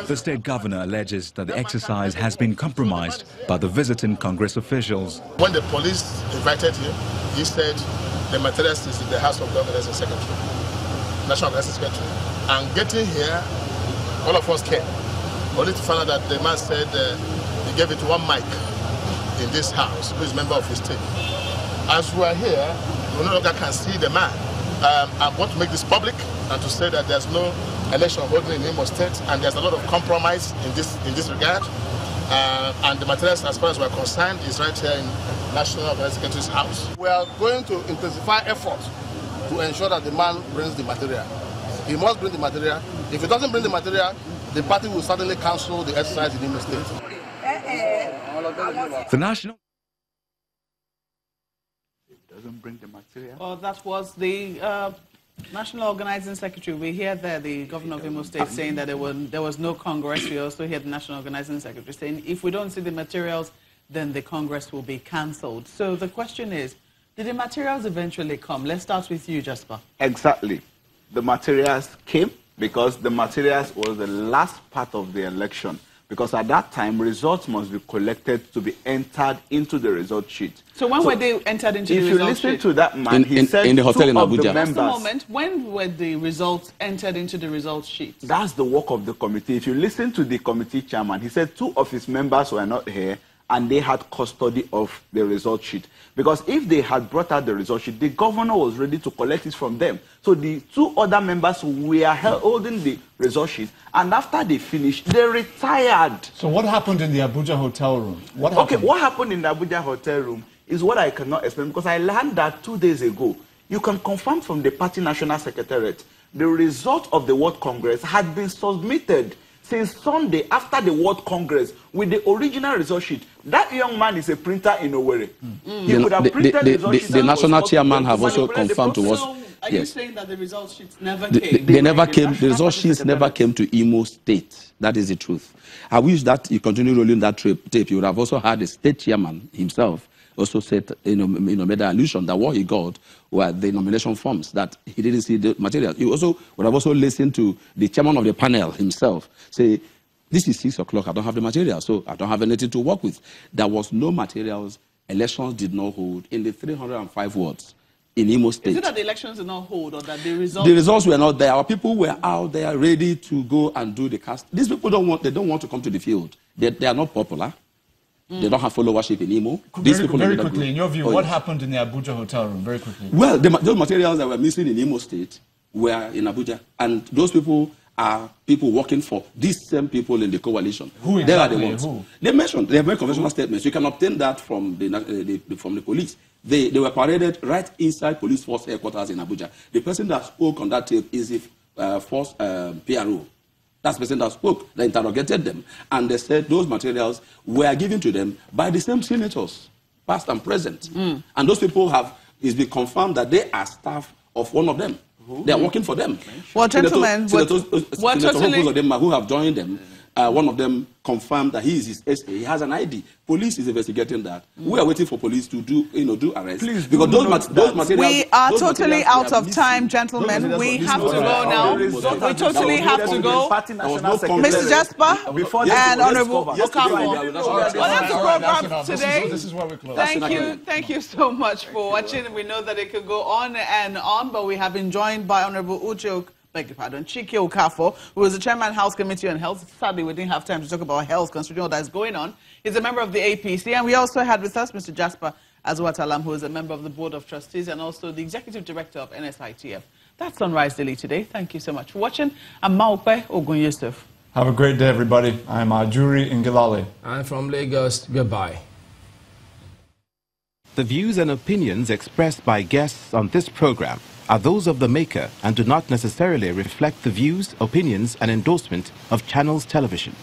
The state governor alleges that the exercise has been compromised by the visiting Congress officials. When the police invited him, he said the materials is in the House of Governors and Secretary, National Organizing Secretary. And getting here, all of us came, only to find out that the man said he gave it one mic in this house, who is a member of his team. As we are here, we no longer can see the man. I want to make this public and to say that there's no election holding in Imo State, and there's a lot of compromise in this regard. And the materials, as far as we're concerned, is right here in National Organizing Secretary's house. We are going to intensify efforts to ensure that the man brings the material. He must bring the material. If he doesn't bring the material, the party will certainly cancel the exercise in Imo State. The national... Doesn't bring the material. Well, that was the National Organizing Secretary. We hear there the governor of Imo State saying that there was no Congress. We also hear the National Organizing Secretary saying if we don't see the materials, then the Congress will be cancelled. So the question is, did the materials eventually come? Let's start with you, Jasper. Exactly. The materials came because the materials was the last part of the election. Because at that time, results must be collected to be entered into the result sheet. So when were they entered into the result sheet? If you listen to that man, he said in the hotel in Abuja. Just a moment. When were the results entered into the result sheet? That's the work of the committee. If you listen to the committee chairman, he said 2 of his members were not here and they had custody of the result sheet. Because if they had brought out the result sheet, the governor was ready to collect it from them. So the 2 other members were holding the result sheet, and after they finished, they retired. So what happened in the Abuja hotel room? What happened in the Abuja hotel room is what I cannot explain, because I learned that 2 days ago. You can confirm from the party national secretariat, the result of the World Congress had been submitted since Sunday after the World Congress with the original result sheet. That young man is a printer in Owerri. He could have printed the result sheet. The national chairman have also confirmed to us. So are you saying that the result sheets never came? They never came. The result sheets never came to Imo State. That is the truth. I wish that you continue rolling that tape. You would have also had the state chairman himself also said, made an allusion that what he got were the nomination forms, that he didn't see the material. He also would have also listened to the chairman of the panel himself say, this is 6 o'clock, I don't have the material, so I don't have anything to work with. There was no materials, elections did not hold in the 305 wards in Imo State. Is it that the elections did not hold or that the results... The results were not there. Our people were out there ready to go and do the cast. These people don't want to come to the field. They are not popular. They don't have followership in Imo. Very quickly, in your view, what happened in the Abuja hotel room? Very quickly. Well, those materials that were missing in Imo State were in Abuja. And those people are people working for these same people in the coalition. Who exactly? They are the ones. Who? They mentioned, they have made conventional statements. You can obtain that from the police. They were paraded right inside police force headquarters in Abuja. The person that spoke on that tape is the force PRO. That's the person that spoke, they interrogated them, and they said those materials were given to them by the same senators, past and present. And those people it's been confirmed that they are staff of one of them. They are working for them. Well, gentlemen, of them who have joined them, one of them confirmed that he is his SA. He has an ID. Police is investigating that. We are waiting for police to do arrest. Please, because those materials. We are totally out of time, gentlemen. We have to go now. We totally have to go. Mr. Jasper and Honorable Okafo. Well, that's the program today. This is where we close. Thank you so much for watching. We know that it could go on and on, but we have been joined by Honorable Chike Okafo, who is the chairman of House Committee on Health. Sadly, we didn't have time to talk about health, considering all that is going on. He's a member of the APC, and we also had with us Mr. Jasper Azwatalam, who is a member of the Board of Trustees and also the Executive Director of NSITF. That's Sunrise Daily today. Thank you so much for watching. I'm Maupe Ogun Yusuf. Have a great day, everybody. I'm Ajuri Ngilale. I'm from Lagos. Goodbye. The views and opinions expressed by guests on this program are those of the maker and do not necessarily reflect the views, opinions, and endorsement of Channels Television.